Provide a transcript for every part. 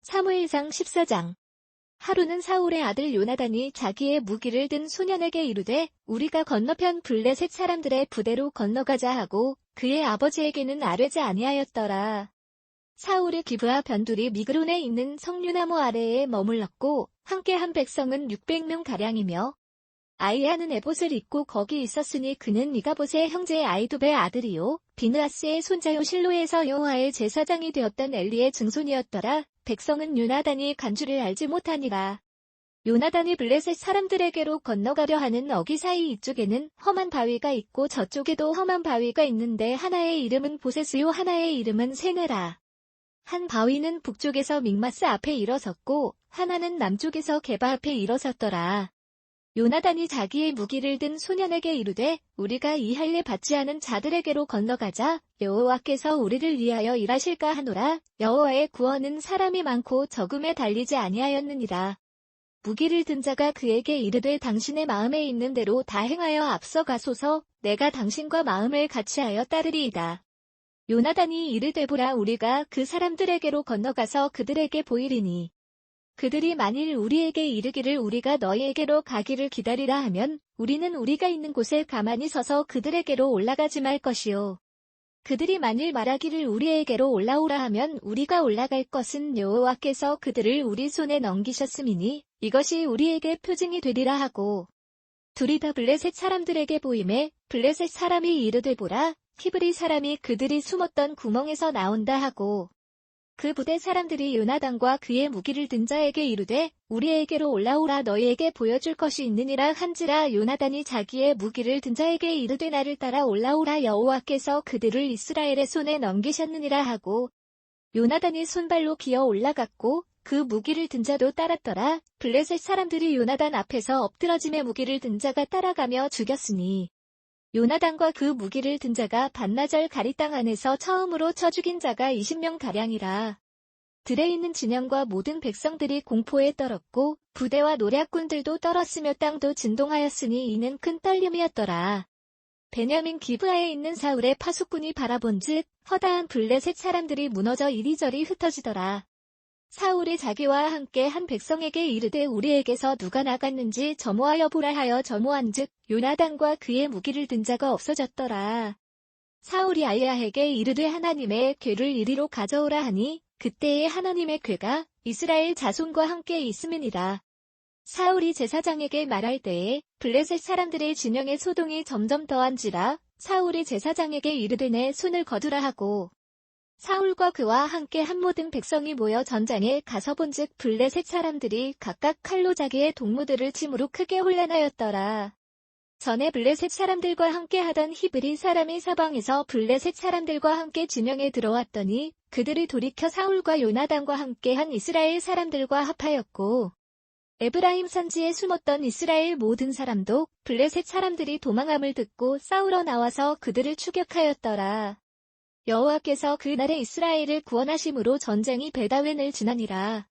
사무엘상 14장. 하루는 사울의 아들 요나단이 자기의 무기를 든 소년에게 이르되 우리가 건너편 블레셋 사람들의 부대로 건너가자 하고 그의 아버지에게는 아뢰지 아니하였더라. 사울의 기브아 변두리 미그론에 있는 석류나무 아래에 머물렀고 함께한 백성은 600명가량이며 아이야는 에봇을 입고 거기 있었으니 그는 이가봇의 형제 아이도베의 아들이요 비느하스의 손자요 실로에서 여호와의 제사장이 되었던 엘리의 증손이었더라. 백성은 요나단이 간 줄을 알지 못하니라. 요나단이 블레셋 사람들에게로 건너가려 하는 어기 사이 이쪽에는 험한 바위가 있고 저쪽에도 험한 바위가 있는데 하나의 이름은 보세스요 하나의 이름은 세네라. 한 바위는 북쪽에서 믹마스 앞에 일어섰고 하나는 남쪽에서 게바 앞에 일어섰더라. 요나단이 자기의 무기를 든 소년에게 이르되 우리가 이 할례 받지 않은 자들에게로 건너가자. 여호와께서 우리를 위하여 일하실까 하노라. 여호와의 구원은 사람이 많고 적음에 달리지 아니하였느니라. 무기를 든 자가 그에게 이르되 당신의 마음에 있는 대로 다 행하여 앞서가소서. 내가 당신과 마음을 같이하여 따르리이다. 요나단이 이르되 보라 우리가 그 사람들에게로 건너가서 그들에게 보이리니 그들이 만일 우리에게 이르기를 우리가 너희에게로 가기를 기다리라 하면 우리는 우리가 있는 곳에 가만히 서서 그들에게로 올라가지 말 것이요. 그들이 만일 말하기를 우리에게로 올라오라 하면 우리가 올라갈 것은 여호와께서 그들을 우리 손에 넘기셨음이니 이것이 우리에게 표징이 되리라 하고 둘이 다 블레셋 사람들에게 보이매 블레셋 사람이 이르되 보라 히브리 사람이 그들이 숨었던 구멍에서 나온다 하고 그 부대 사람들이 요나단과 그의 무기를 든 자에게 이르되 우리에게로 올라오라 너희에게 보여줄 것이 있느니라 한지라. 요나단이 자기의 무기를 든 자에게 이르되 나를 따라 올라오라 여호와께서 그들을 이스라엘의 손에 넘기셨느니라 하고 요나단이 손발로 기어 올라갔고 그 무기를 든 자도 따랐더라. 블레셋 사람들이 요나단 앞에서 엎드러짐에 무기를 든 자가 따라가며 죽였으니 요나단과 그 무기를 든 자가 반나절 가리 땅 안에서 처음으로 쳐 죽인 자가 20명가량이라. 들에 있는 진영과 모든 백성들이 공포에 떨었고 부대와 노략군들도 떨었으며 땅도 진동하였으니 이는 큰 떨림이었더라. 베냐민 기브아에 있는 사울의 파수꾼이 바라본즉 허다한 블레셋 사람들이 무너져 이리저리 흩어지더라. 사울이 자기와 함께 한 백성에게 이르되 우리에게서 누가 나갔는지 점호하여 보라 하여 점호한즉 요나단과 그의 무기를 든 자가 없어졌더라. 사울이 아이야에게 이르되 하나님의 궤를 이리로 가져오라 하니 그때에 하나님의 궤가 이스라엘 자손과 함께 있음이니라. 사울이 제사장에게 말할 때에 블레셋 사람들의 진영의 소동이 점점 더한지라. 사울이 제사장에게 이르되 내 손을 거두라 하고 사울과 그와 함께 한 모든 백성이 모여 전장에 가서 본즉 블레셋 사람들이 각각 칼로 자기의 동무들을 침으로 크게 혼란하였더라. 전에 블레셋 사람들과 함께 하던 히브리 사람이 사방에서 블레셋 사람들과 함께 진영에 들어왔더니 그들이 돌이켜 사울과 요나단과 함께 한 이스라엘 사람들과 합하였고 에브라임 산지에 숨었던 이스라엘 모든 사람도 블레셋 사람들이 도망함을 듣고 싸우러 나와서 그들을 추격하였더라. 여호와께서 그 날에 이스라엘을 구원하심으로 전쟁이 베다웬을 지나니라.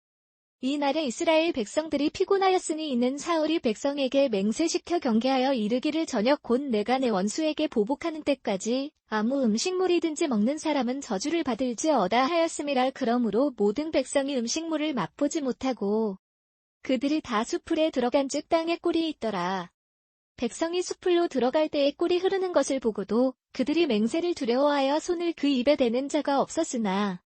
이 날에 이스라엘 백성들이 피곤하였으니 이는 사울이 백성에게 맹세시켜 경계하여 이르기를 저녁 곧 내가 내 원수에게 보복하는 때까지 아무 음식물이든지 먹는 사람은 저주를 받을지어다 하였음이라. 그러므로 모든 백성이 음식물을 맛보지 못하고 그들이 다 수풀에 들어간즉 땅에 꿀이 있더라. 백성이 수풀로 들어갈 때에 꿀이 흐르는 것을 보고도 그들이 맹세를 두려워하여 손을 그 입에 대는 자가 없었으나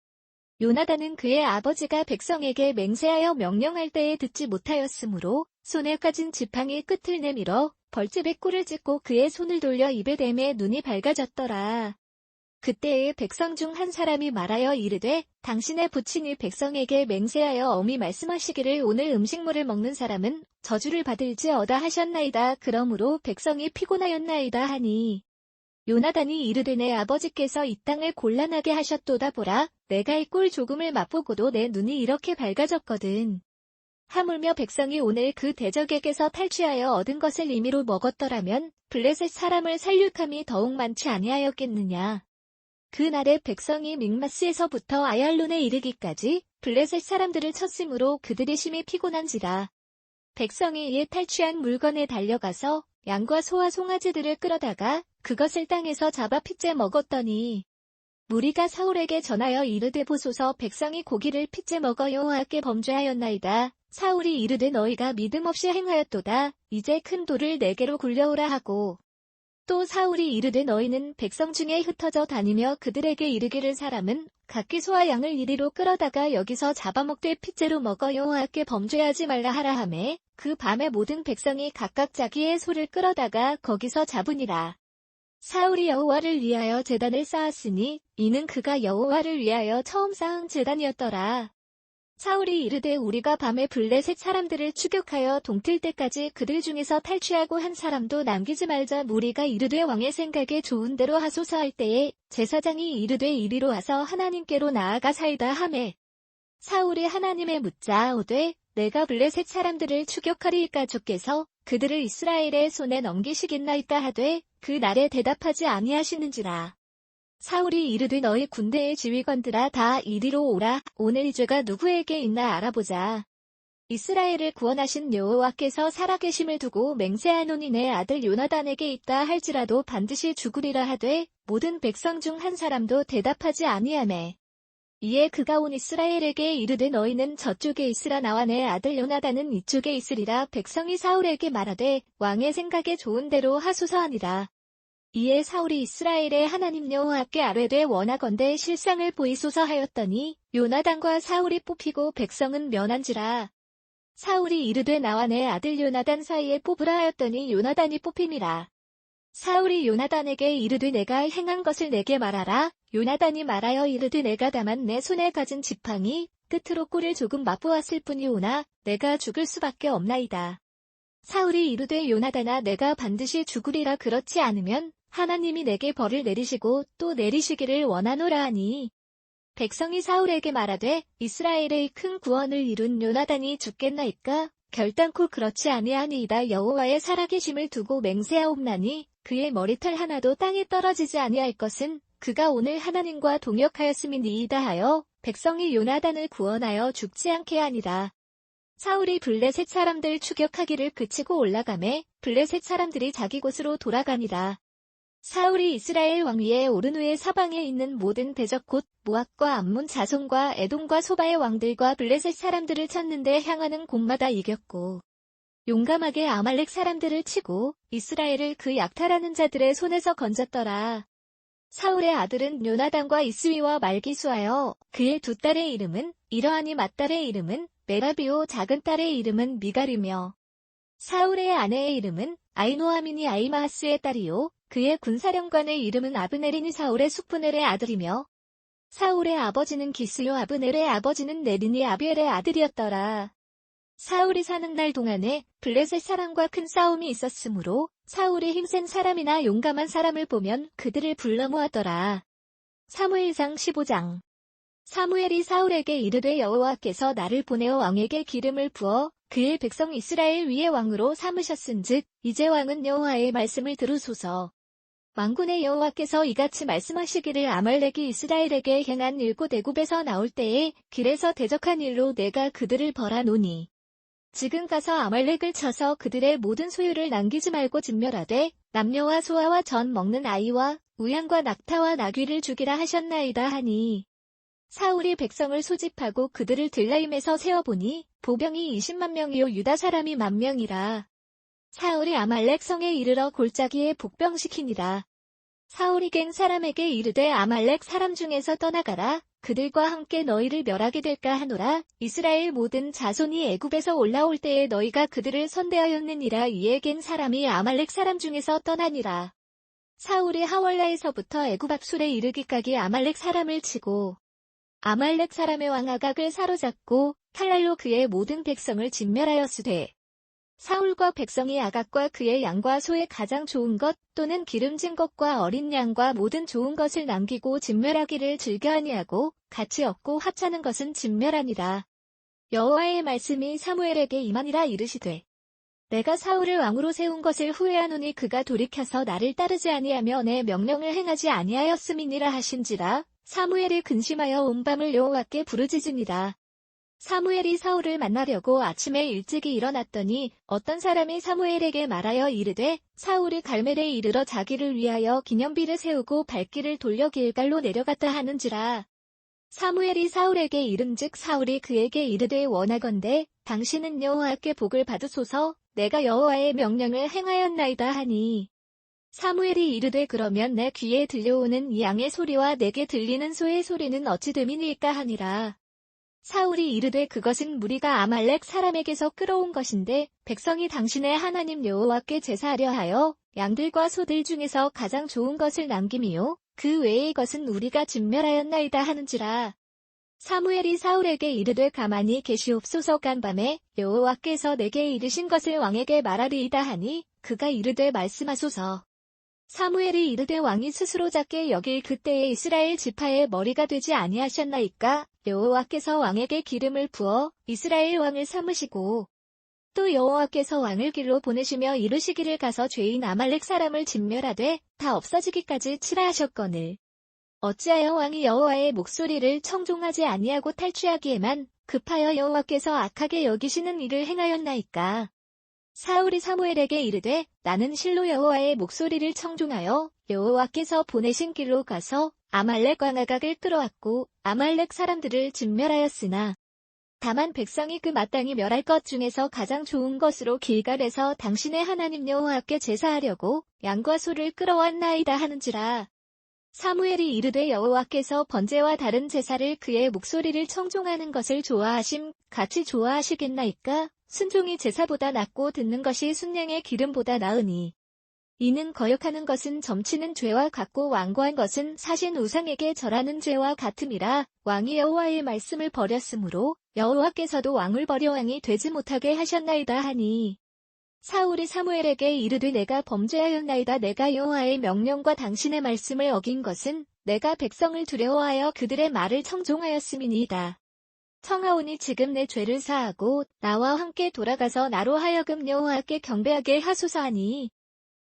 요나단은 그의 아버지가 백성에게 맹세하여 명령할 때에 듣지 못하였으므로 손에 까진 지팡이 끝을 내밀어 벌집에 꿀을 찢고 그의 손을 돌려 입에 대매 눈이 밝아졌더라. 그때에 백성 중 한 사람이 말하여 이르되 당신의 부친이 백성에게 맹세하여 엄히 말씀하시기를 오늘 음식물을 먹는 사람은 저주를 받을지어다 하셨나이다. 그러므로 백성이 피곤하였나이다 하니 요나단이 이르되 내 아버지께서 이 땅을 곤란하게 하셨도다. 보라 내가 이 꿀 조금을 맛보고도 내 눈이 이렇게 밝아졌거든. 하물며 백성이 오늘 그 대적에게서 탈취하여 얻은 것을 임의로 먹었더라면 블레셋 사람을 살육함이 더욱 많지 아니하였겠느냐. 그날에 백성이 믹마스에서부터 아얄론에 이르기까지 블레셋 사람들을 쳤으므로 그들이 심히 피곤한지라. 백성이 이에 탈취한 물건에 달려가서 양과 소와 송아지들을 끌어다가 그것을 땅에서 잡아 핏째 먹었더니 무리가 사울에게 전하여 이르되 보소서 백성이 고기를 핏째 먹어 여호와께 범죄하였나이다. 사울이 이르되 너희가 믿음 없이 행하였도다. 이제 큰 돌을 내게로 굴려오라 하고 또 사울이 이르되 너희는 백성 중에 흩어져 다니며 그들에게 이르기를 사람은 각기 소와 양을 이리로 끌어다가 여기서 잡아먹되 핏째로 먹어 여호와께 범죄하지 말라 하라 하매 그 밤에 모든 백성이 각각 자기의 소를 끌어다가 거기서 잡으니라. 사울이 여호와를 위하여 제단을 쌓았으니 이는 그가 여호와를 위하여 처음 쌓은 제단이었더라. 사울이 이르되 우리가 밤에 블레셋 사람들을 추격하여 동틀 때까지 그들 중에서 탈취하고 한 사람도 남기지 말자. 무리가 이르되 왕의 생각에 좋은 대로 하소서 할 때에 제사장이 이르되 이리로 와서 하나님께로 나아가사이다 하매 사울이 하나님에 묻자 오되 내가 블레셋 사람들을 추격하리이까 주께서 그들을 이스라엘의 손에 넘기시겠나이까 하되 그 날에 대답하지 아니하시는지라. 사울이 이르되 너희 군대의 지휘관들아 다 이리로 오라. 오늘 이 죄가 누구에게 있나 알아보자. 이스라엘을 구원하신 여호와께서 살아계심을 두고 맹세하노니 내 아들 요나단에게 있다 할지라도 반드시 죽으리라 하되 모든 백성 중 한 사람도 대답하지 아니하매 이에 그가 온 이스라엘에게 이르되 너희는 저쪽에 있으라 나와 내 아들 요나단은 이쪽에 있으리라. 백성이 사울에게 말하되 왕의 생각에 좋은 대로 하소서 하니라. 이에 사울이 이스라엘의 하나님 여호와께 아뢰되 원하건대 실상을 보이소서 하였더니 요나단과 사울이 뽑히고 백성은 면한지라. 사울이 이르되 나와 내 아들 요나단 사이에 뽑으라 하였더니 요나단이 뽑힘이라. 사울이 요나단에게 이르되 내가 행한 것을 내게 말하라. 요나단이 말하여 이르되 내가 다만 내 손에 가진 지팡이 끝으로 꿀을 조금 맛보았을 뿐이오나 내가 죽을 수밖에 없나이다. 사울이 이르되 요나단아 내가 반드시 죽으리라. 그렇지 않으면 하나님이 내게 벌을 내리시고 또 내리시기를 원하노라 하니 백성이 사울에게 말하되 이스라엘의 큰 구원을 이룬 요나단이 죽겠나이까? 결단코 그렇지 아니하니이다. 여호와의 살아계심을 두고 맹세하옵나니 그의 머리털 하나도 땅에 떨어지지 아니할 것은 그가 오늘 하나님과 동역하였음이니이다 하여 백성이 요나단을 구원하여 죽지 않게 하니라. 사울이 블레셋 사람들 추격하기를 그치고 올라가매 블레셋 사람들이 자기 곳으로 돌아가니라. 사울이 이스라엘 왕위에 오른 후에 사방에 있는 모든 대적 곧 모압과 암몬 자손과 에돔과 소바의 왕들과 블레셋 사람들을 쳤는데 향하는 곳마다 이겼고 용감하게 아말렉 사람들을 치고 이스라엘을 그 약탈하는 자들의 손에서 건졌더라. 사울의 아들은 요나단과 이스위와 말기수하여 그의 두 딸의 이름은 이러하니 맏딸의 이름은 메라비오 작은 딸의 이름은 미갈이며 사울의 아내의 이름은 아히노아민이 아히마하스의 딸이요 그의 군사령관의 이름은 아브넬이니 사울의 숙부넬의 아들이며 사울의 아버지는 기스요 아브넬의 아버지는 네린이 아비엘의 아들이었더라. 사울이 사는 날 동안에 블레셋 사람과 큰 싸움이 있었으므로 사울이 힘센 사람이나 용감한 사람을 보면 그들을 불러 모았더라. 사무엘상 15장. 사무엘이 사울에게 이르되 여호와께서 나를 보내어 왕에게 기름을 부어 그의 백성 이스라엘 위에 왕으로 삼으셨은즉 이제 왕은 여호와의 말씀을 들으소서. 만군의 여호와께서 이같이 말씀하시기를 아말렉이 이스라엘에게 행한 일곱 애굽에서 나올 때에 길에서 대적한 일로 내가 그들을 벌하노니 지금 가서 아말렉을 쳐서 그들의 모든 소유를 남기지 말고 진멸하되 남녀와 소아와 전 먹는 아이와 우양과 낙타와 나귀를 죽이라 하셨나이다 하니 사울이 백성을 소집하고 그들을 들라임에서 세어보니 보병이 20만 명이요 유다 사람이 10,000명이라. 사울이 아말렉 성에 이르러 골짜기에 복병시키니라. 사울이 갱 사람에게 이르되 아말렉 사람 중에서 떠나가라. 그들과 함께 너희를 멸하게 될까 하노라. 이스라엘 모든 자손이 애굽에서 올라올 때에 너희가 그들을 선대하였느니라. 이에 갱 사람이 아말렉 사람 중에서 떠나니라. 사울이 하월라에서부터 애굽 앞술에 이르기까지 아말렉 사람을 치고 아말렉 사람의 왕 아각을 사로잡고 칼날로 그의 모든 백성을 진멸하였으되 사울과 백성이 아각과 그의 양과 소의 가장 좋은 것 또는 기름진 것과 어린 양과 모든 좋은 것을 남기고 진멸하기를 즐겨 아니하고 같이 얻고 합차는 것은 진멸하니라. 여호와의 말씀이 사무엘에게 임하니라. 이르시되 내가 사울을 왕으로 세운 것을 후회하노니 그가 돌이켜서 나를 따르지 아니하며 내 명령을 행하지 아니하였음이니라 하신지라. 사무엘이 근심하여 온 밤을 여호와께 부르짖으니라. 사무엘이 사울을 만나려고 아침에 일찍이 일어났더니 어떤 사람이 사무엘에게 말하여 이르되 사울이 갈멜에 이르러 자기를 위하여 기념비를 세우고 발길을 돌려 길갈로 내려갔다 하는지라. 사무엘이 사울에게 이른즉 사울이 그에게 이르되 원하건대 당신은 여호와께 복을 받으소서 내가 여호와의 명령을 행하였나이다 하니. 사무엘이 이르되 그러면 내 귀에 들려오는 이 양의 소리와 내게 들리는 소의 소리는 어찌 됨이니까 하니라. 사울이 이르되 그것은 무리가 아말렉 사람에게서 끌어온 것인데 백성이 당신의 하나님 여호와께 제사하려 하여 양들과 소들 중에서 가장 좋은 것을 남김이요 그 외의 것은 우리가 진멸하였나이다 하는지라. 사무엘이 사울에게 이르되 가만히 계시옵소서 간밤에 여호와께서 내게 이르신 것을 왕에게 말하리이다 하니 그가 이르되 말씀하소서. 사무엘이 이르되 왕이 스스로 작게 여길 그때에 이스라엘 지파의 머리가 되지 아니하셨나이까 여호와께서 왕에게 기름을 부어 이스라엘 왕을 삼으시고 또 여호와께서 왕을 길로 보내시며 이르시기를 가서 죄인 아말렉 사람을 진멸하되 다 없어지기까지 치라 하셨거늘 어찌하여 왕이 여호와의 목소리를 청종하지 아니하고 탈취하기에만 급하여 여호와께서 악하게 여기시는 일을 행하였나이까. 사울이 사무엘에게 이르되 나는 실로 여호와의 목소리를 청종하여 여호와께서 보내신 길로 가서 아말렉 왕 아각을 끌어왔고 아말렉 사람들을 진멸하였으나 다만 백성이 그 마땅히 멸할 것 중에서 가장 좋은 것으로 길갈에서 당신의 하나님 여호와께 제사하려고 양과 소를 끌어왔나이다 하는지라. 사무엘이 이르되 여호와께서 번제와 다른 제사를 그의 목소리를 청종하는 것을 좋아하심 같이 좋아하시겠나이까. 순종이 제사보다 낫고 듣는 것이 순양의 기름보다 나으니 이는 거역하는 것은 점치는 죄와 같고 완고한 것은 사신 우상에게 절하는 죄와 같음이라. 왕이 여호와의 말씀을 버렸으므로 여호와께서도 왕을 버려 왕이 되지 못하게 하셨나이다 하니. 사울이 사무엘에게 이르되 내가 범죄하였나이다. 내가 여호와의 명령과 당신의 말씀을 어긴 것은 내가 백성을 두려워하여 그들의 말을 청종하였음이니이다. 청하오니 지금 내 죄를 사하고 나와 함께 돌아가서 나로 하여금 여호와께 경배하게 하소서 하니.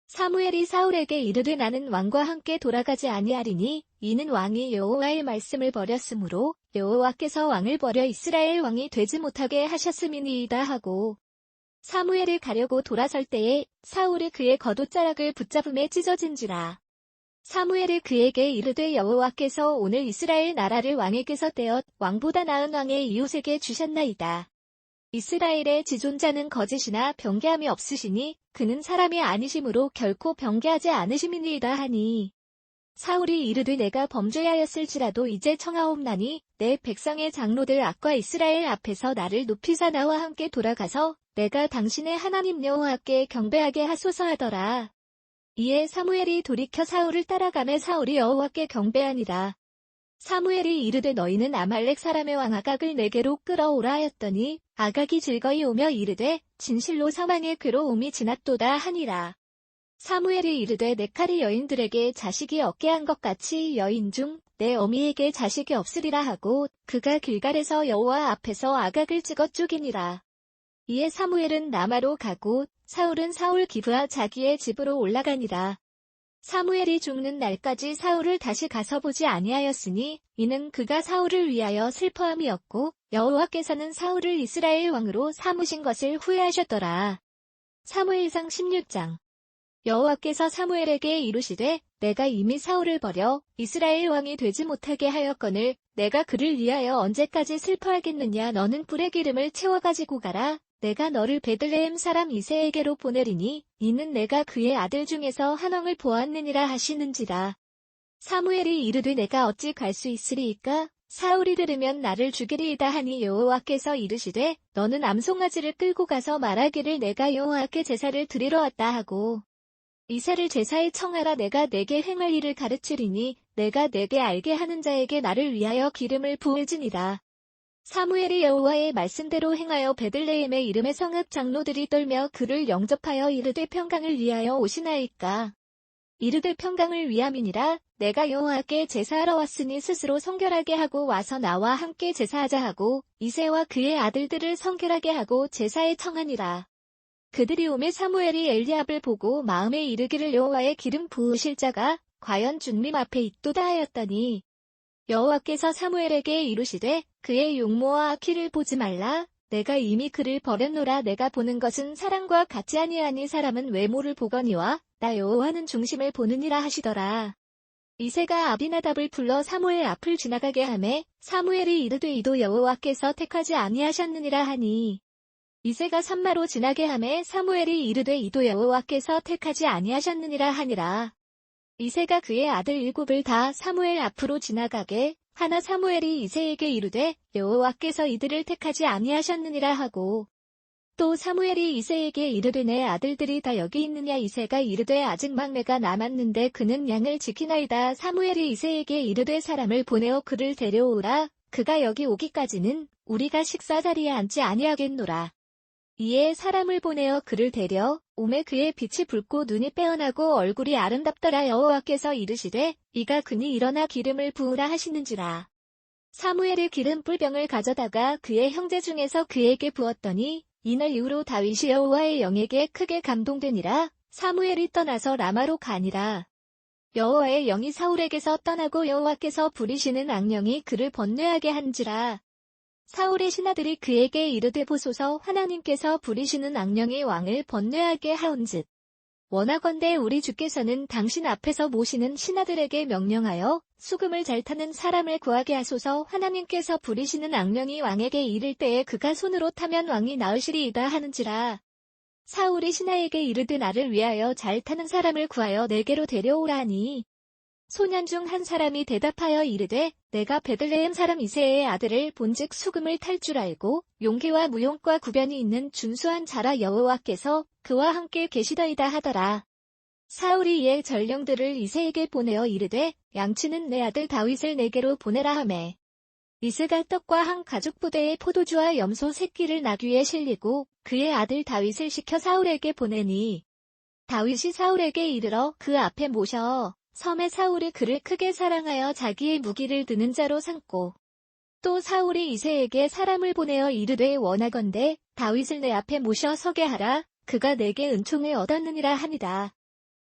사무엘이 사울에게 이르되 나는 왕과 함께 돌아가지 아니하리니 이는 왕이 여호와의 말씀을 버렸으므로 여호와께서 왕을 버려 이스라엘 왕이 되지 못하게 하셨음이니이다 하고 사무엘이 가려고 돌아설 때에 사울이 그의 겉옷자락을 붙잡음에 찢어진지라. 사무엘이 그에게 이르되 여호와께서 오늘 이스라엘 나라를 왕에게서 떼어 왕보다 나은 왕의 이웃에게 주셨나이다. 이스라엘의 지존자는 거짓이나 변개함이 없으시니 그는 사람이 아니심으로 결코 변개하지 않으심이니이다 하니. 사울이 이르되 내가 범죄하였을지라도 이제 청하옵나니 내 백성의 장로들 악과 이스라엘 앞에서 나를 높이사 나와 함께 돌아가서 내가 당신의 하나님 여호와께 경배하게 하소서 하더라. 이에 사무엘이 돌이켜 사울을 따라가매 사울이 여호와께 경배하니라. 사무엘이 이르되 너희는 아말렉 사람의 왕 아각을 내게로 끌어오라 하였더니 아각이 즐거이 오며 이르되 진실로 사망의 괴로움이 지났도다 하니라. 사무엘이 이르되 내 칼이 여인들에게 자식이 없게 한 것 같이 여인 중 내 어미에게 자식이 없으리라 하고 그가 길갈에서 여호와 앞에서 아각을 찍어 죽이니라. 이에 사무엘은 라마로 가고 사울은 사울 기브아 자기의 집으로 올라가니라. 사무엘이 죽는 날까지 사울을 다시 가서 보지 아니하였으니 이는 그가 사울을 위하여 슬퍼함이었고 여호와께서는 사울을 이스라엘 왕으로 삼으신 것을 후회하셨더라. 사무엘상 16장. 여호와께서 사무엘에게 이르시되 내가 이미 사울을 버려 이스라엘 왕이 되지 못하게 하였거늘 내가 그를 위하여 언제까지 슬퍼하겠느냐. 너는 뿔에 기름을 채워가지고 가라. 내가 너를 베들레헴 사람 이새에게로 보내리니 이는 내가 그의 아들 중에서 한 왕을 보았느니라 하시는지라. 사무엘이 이르되 내가 어찌 갈 수 있으리이까. 사울이 들으면 나를 죽이리이다 하니 여호와께서 이르시되 너는 암송아지를 끌고 가서 말하기를 내가 여호와께 제사를 드리러 왔다 하고 이새를 제사에 청하라. 내가 내게 행할 일을 가르치리니 내가 내게 알게 하는 자에게 나를 위하여 기름을 부을지니라. 사무엘이 여호와의 말씀대로 행하여 베들레헴의 이름의 성읍 장로들이 떨며 그를 영접하여 이르되 평강을 위하여 오시나이까. 이르되 평강을 위함이니라. 내가 여호와께 제사하러 왔으니 스스로 성결하게 하고 와서 나와 함께 제사하자 하고 이새와 그의 아들들을 성결하게 하고 제사에 청하니라. 그들이 오매 사무엘이 엘리압을 보고 마음에 이르기를 여호와의 기름 부으실 자가 과연 주님 앞에 있도다 하였더니 여호와께서 사무엘에게 이르시되 그의 용모와 키를 보지 말라. 내가 이미 그를 버렸노라. 내가 보는 것은 사람과 같지 아니하니 사람은 외모를 보거니와 나 여호와는 중심을 보느니라 하시더라. 이새가 아비나답을 불러 사무엘 앞을 지나가게 하매 사무엘이 이르되 이도 여호와께서 택하지 아니하셨느니라 하니 이새가 산마로 지나게 하매 사무엘이 이르되 이도 여호와께서 택하지 아니하셨느니라 하니라. 이새가 그의 아들 7을 다 사무엘 앞으로 지나가게 하나 사무엘이 이새에게 이르되 여호와께서 이들을 택하지 아니하셨느니라 하고 또 사무엘이 이새에게 이르되 내 아들들이 다 여기 있느냐. 이새가 이르되 아직 막내가 남았는데 그는 양을 지키나이다. 사무엘이 이새에게 이르되 사람을 보내어 그를 데려오라. 그가 여기 오기까지는 우리가 식사 자리에 앉지 아니하겠노라. 이에 사람을 보내어 그를 데려 오매 그의 빛이 붉고 눈이 빼어나고 얼굴이 아름답더라. 여호와께서 이르시되 이가 그니 일어나 기름을 부으라 하시는지라. 사무엘이 기름 뿔병을 가져다가 그의 형제 중에서 그에게 부었더니 이날 이후로 다윗이 여호와의 영에게 크게 감동되니라. 사무엘이 떠나서 라마로 가니라. 여호와의 영이 사울에게서 떠나고 여호와께서 부리시는 악령이 그를 번뇌하게 한지라. 사울의 신하들이 그에게 이르되 보소서 하나님께서 부리시는 악령이 왕을 번뇌하게 하온즉 원하건대 우리 주께서는 당신 앞에서 모시는 신하들에게 명령하여 수금을 잘 타는 사람을 구하게 하소서. 하나님께서 부리시는 악령이 왕에게 이를 때에 그가 손으로 타면 왕이 나으시리이다 하는지라. 사울이 신하에게 이르되 나를 위하여 잘 타는 사람을 구하여 내게로 데려오라 하니 소년 중 한 사람이 대답하여 이르되 내가 베들레헴 사람 이새의 아들을 본즉 수금을 탈 줄 알고 용기와 무용과 구변이 있는 준수한 자라. 여호와께서 그와 함께 계시더이다 하더라. 사울이 이에 전령들을 이새에게 보내어 이르되 양치는 내 아들 다윗을 내게로 보내라 하매 이새가 떡과 한 가죽 부대의 포도주와 염소 새끼를 나귀에 실리고 그의 아들 다윗을 시켜 사울에게 보내니 다윗이 사울에게 이르러 그 앞에 모셔 섬에 사울이 그를 크게 사랑하여 자기의 무기를 드는 자로 삼고 또 사울이 이새에게 사람을 보내어 이르되 원하건대 다윗을 내 앞에 모셔 서게 하라. 그가 내게 은총을 얻었느니라 하니라.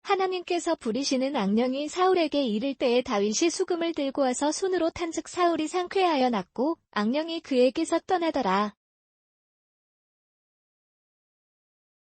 하나님께서 부리시는 악령이 사울에게 이를 때에 다윗이 수금을 들고 와서 손으로 탄즉 사울이 상쾌하여 났고 악령이 그에게서 떠나더라.